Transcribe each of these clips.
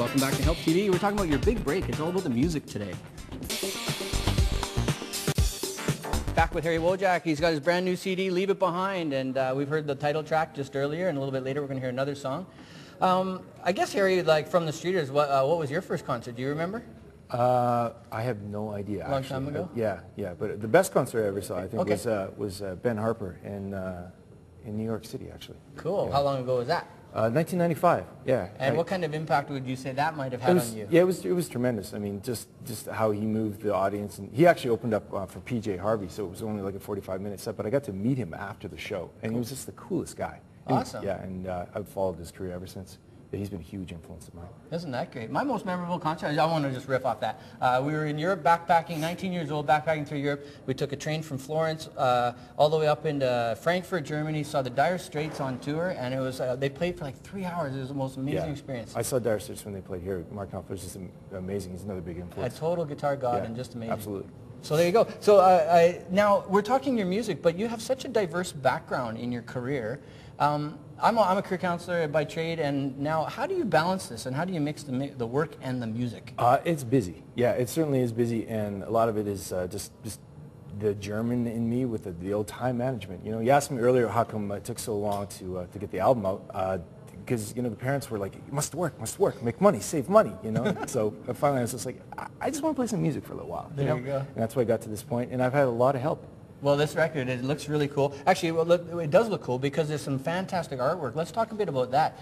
Welcome back to Help TV. We're talking about your big break. It's all about the music today. Back with Harry Wojak. He's got his brand new CD, Leave It Behind, and we've heard the title track just earlier, and a little bit later we're going to hear another song. I guess, Harry, like from the Streeters, what was your first concert? Do you remember? I have no idea. Long time ago? Yeah. But the best concert I ever saw, I think, was Ben Harper in New York City, actually. Cool. Yeah. How long ago was that? 1995. Yeah. And what kind of impact would you say that might have had on you? Yeah, it was tremendous. I mean, just how he moved the audience, and he actually opened up for PJ Harvey, so it was only like a 45-minute set. But I got to meet him after the show, and he was just the coolest guy. Awesome. Yeah, and I've followed his career ever since. Yeah, he's been a huge influence of mine. Isn't that great? My most memorable concert, I want to just riff off that. We were in Europe backpacking, 19 years old, backpacking through Europe. We took a train from Florence all the way up into Frankfurt, Germany, saw the Dire Straits on tour, and it was they played for like 3 hours. It was the most amazing experience. I saw Dire Straits when they played here. Mark Knopfler's just amazing. He's another big influence. A total guitar god and just amazing. Absolutely. So there you go. So now we're talking your music, but you have such a diverse background in your career. I'm a career counselor by trade, and now how do you balance this, and how do you mix the work and the music? It's busy. Yeah, it certainly is busy, and a lot of it is just the German in me with the old time management. You know, you asked me earlier how come it took so long to get the album out. Because, you know, the parents were like, you must work, make money, save money, you know. So finally I was just like, I just want to play some music for a little while. There you go. And that's why I got to this point, and I've had a lot of help. Well, this record, it looks really cool. Actually, it does look cool because there's some fantastic artwork. Let's talk a bit about that.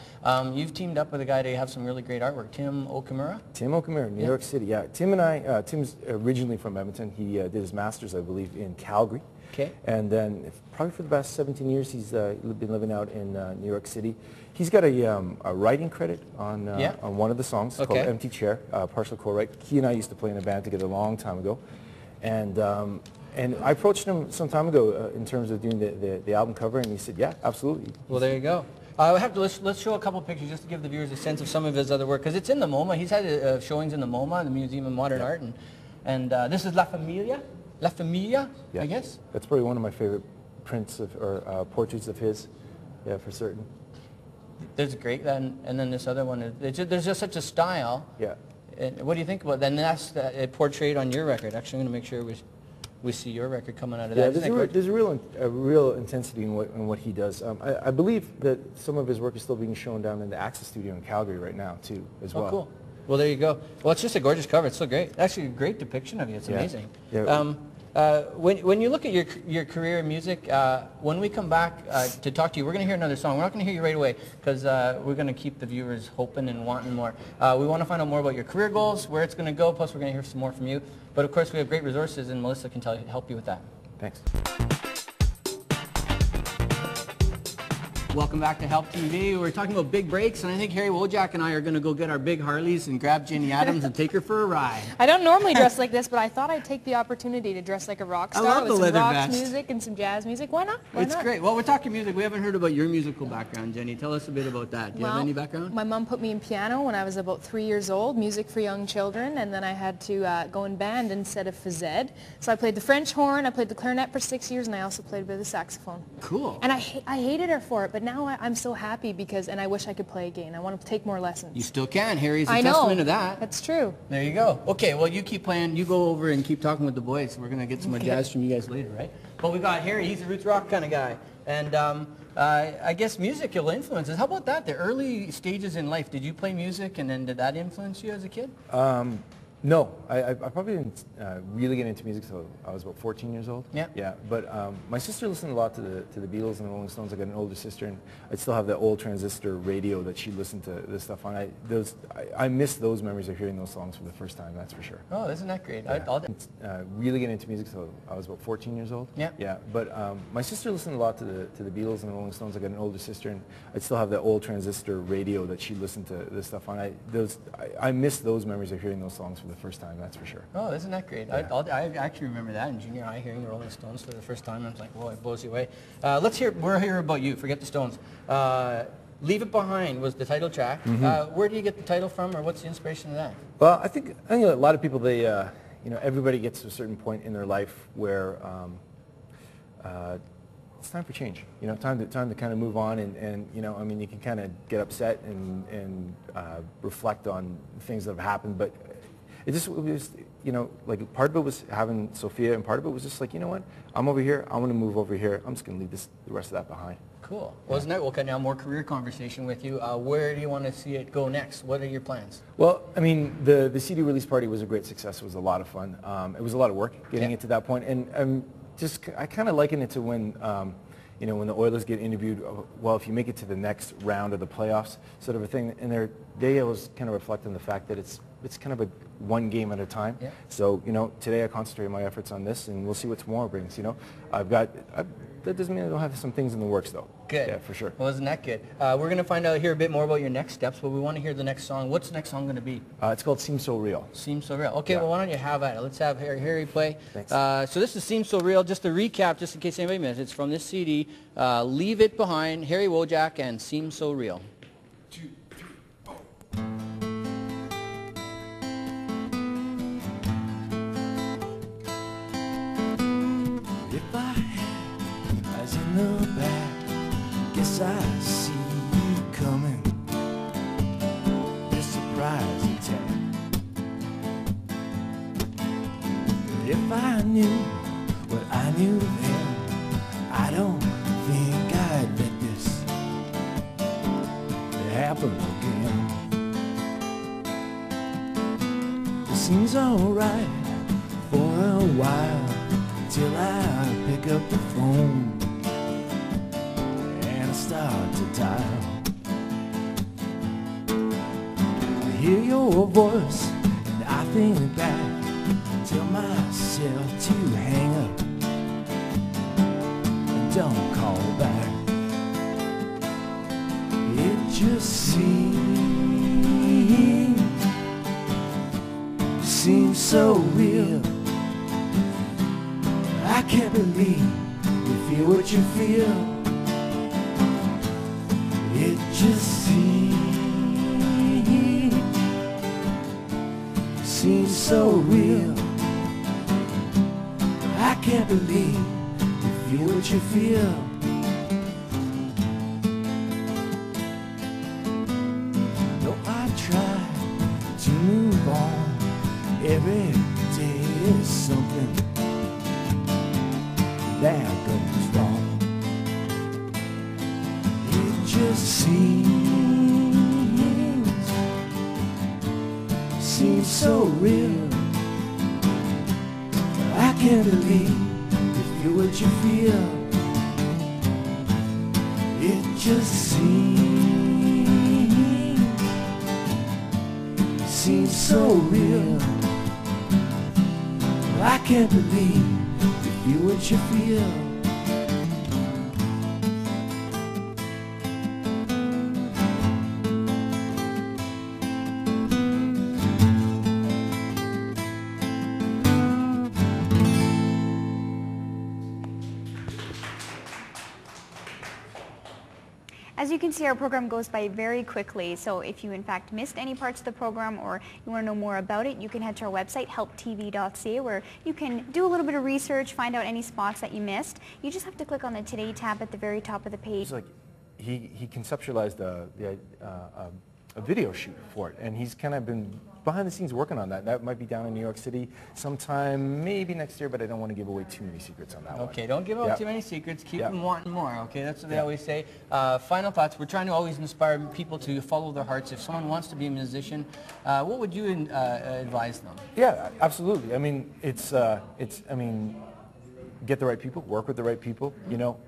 You've teamed up with a guy to have some really great artwork, Tim Okamura? Tim Okamura, New York City, yeah. Tim and I, Tim's originally from Edmonton. He did his master's, I believe, in Calgary. Okay. And then probably for the past 17 years, he's been living out in New York City. He's got a writing credit on one of the songs called Empty Chair, partial co-write. He and I used to play in a band together a long time ago. And I approached him some time ago in terms of doing the album cover, and he said, yeah, absolutely. Well, there you go. Let's show a couple pictures just to give the viewers a sense of some of his other work, because it's in the MoMA. He's had showings in the MoMA, the Museum of Modern Art, and this is La Familia, I guess? That's probably one of my favorite prints or portraits of his, yeah, for certain. There's great, and then this other one, there's just such a style. Yeah. And what do you think about that? And that's portrayed on your record. Actually, I'm going to make sure we see your record coming out of that. Yeah, there's a real intensity in what he does. I believe that some of his work is still being shown down in the Access Studio in Calgary right now, too, as well. Oh, cool. Well, there you go. Well, it's just a gorgeous cover. It's so great. Actually, a great depiction of you. It's amazing. Yeah. When you look at your career in music, when we come back to talk to you, we're going to hear another song. We're not going to hear you right away because we're going to keep the viewers hoping and wanting more. We want to find out more about your career goals, where it's going to go, plus we're going to hear some more from you. But of course, we have great resources, and Melissa can help you with that. Thanks. Welcome back to Help TV. We're talking about big breaks, and I think Harry Wojak and I are going to go get our big Harleys and grab Jenny Adams and take her for a ride. I don't normally dress like this, but I thought I'd take the opportunity to dress like a rock star. I love the with leather some rock vest. music and some jazz music. Why not? Why It's not? great. Well, we're talking music. We haven't heard about your musical background, Jenny. Tell us a bit about that. Do you have any background? My mom put me in piano when I was about 3 years old, music for young children, and then I had to go in band instead of phys ed. So I played the French horn, I played the clarinet for 6 years, and I also played a bit of the saxophone. Cool. And I hated her for it, but now I'm so happy because, and I wish I could play again. I want to take more lessons. You still can. Harry's a I know. testament of that. That's true. There you go. Okay, well, you keep playing. You go over and keep talking with the boys. We're going to get some more jazz from you guys later, right? But we got Harry. He's a roots rock kind of guy. And I guess musical influences. How about that? The early stages in life. Did you play music, and then did that influence you as a kid? No, I probably didn't really get into music until I was about 14 years old. Yeah. Yeah, but my sister listened a lot to the Beatles and the Rolling Stones. I got an older sister, and I still have that old transistor radio that she listened to this stuff on. I miss those memories of hearing those songs for the first time. That's for sure. Oh, isn't that great? Yeah. I didn't really get into music until I was about 14 years old. Yeah. Yeah, but my sister listened a lot to the Beatles and the Rolling Stones. I got an older sister, and I still have that old transistor radio that she listened to this stuff on. I miss those memories of hearing those songs for the first time. That's for sure. Oh, isn't that great? Yeah. I actually remember that in junior high, hearing the Rolling Stones for the first time. I was like, whoa, it blows you away. We're here about you. Forget the Stones. Leave It Behind was the title track. Where do you get the title from, or what's the inspiration of that? Well, I think a lot of people, everybody gets to a certain point in their life where it's time for change. You know, time to kind of move on, and you know, I mean, you can kind of get upset and reflect on things that have happened, but it was, you know, like part of it was having Sophia, and part of it was just like, you know what, I'm over here, I want to move over here, I'm just going to leave the rest of that behind. Cool. Well, isn't that, we'll cut now more career conversation with you. Where do you want to see it go next? What are your plans? Well, I mean, the CD release party was a great success. It was a lot of fun. It was a lot of work getting it to that point, and I kind of liken it to when, you know, when the Oilers get interviewed, well, if you make it to the next round of the playoffs, sort of a thing, and they always kind of reflect on the fact that it's kind of a one game at a time. Yeah. So, you know, today I concentrate my efforts on this, and we'll see what tomorrow brings. You know, that doesn't mean I don't have some things in the works, though. Good. Yeah, for sure. Well, isn't that good? We're going to find out here a bit more about your next steps, but we want to hear the next song. What's the next song going to be? It's called Seems So Real. Seems So Real. Okay, well, why don't you have at it? Let's have Harry play. Thanks. So this is Seems So Real. Just to recap, just in case anybody missed, it's from this CD, Leave It Behind, Harry Wojak, and Seems So Real. 2, 3, 4. If I had eyes in the back, guess I see you coming. This surprise attack. If I knew what I knew then, I don't think I'd let this happen again. It seems alright for a while, till I pick up the phone and I start to dial. I hear your voice and I think back, tell myself to hang up and don't call back. It just seems so real. I can't believe you feel what you feel. It just seems so real. I can't believe you feel what you feel. No, I try to move on. Every day is something that goes wrong. It just seems so real. I can't believe you feel what you feel. It just seems so real. I can't believe you feel what you feel. As you can see, our program goes by very quickly, so if you in fact missed any parts of the program or you want to know more about it, you can head to our website, HelpTV.ca, where you can do a little bit of research, find out any spots that you missed. You just have to click on the Today tab at the very top of the page. It's like he conceptualized a video shoot for it, and he's kind of been behind the scenes working on that. That might be down in New York City sometime, maybe next year, but I don't want to give away too many secrets on that one. Okay, don't give away too many secrets. Keep them wanting more, okay? That's what they always say. Final thoughts. We're trying to always inspire people to follow their hearts. If someone wants to be a musician, what would you advise them? Yeah, absolutely. I mean, I mean, get the right people, work with the right people. You know,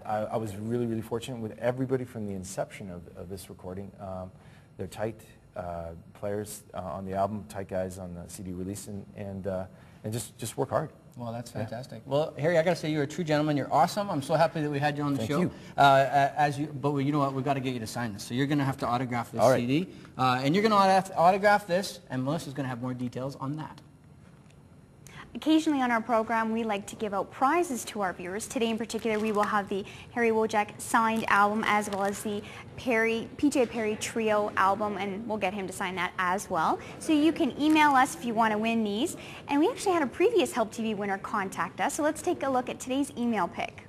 I was really, really fortunate with everybody from the inception of this recording. They're tight players on the album, tight guys on the CD release, and just work hard. Well, that's fantastic. Well, Harry, I got to say, you're a true gentleman. You're awesome. I'm so happy that we had you on the show. Thank you. But you know what? We've got to get you to sign this. So you're going to have to autograph this CD, and you're going to autograph this, and Melissa's going to have more details on that. Occasionally on our program, we like to give out prizes to our viewers. Today in particular, we will have the Harry Wojak signed album as well as the PJ Perry Trio album, and we'll get him to sign that as well. So you can email us if you want to win these. And we actually had a previous Help TV winner contact us, so let's take a look at today's email pick.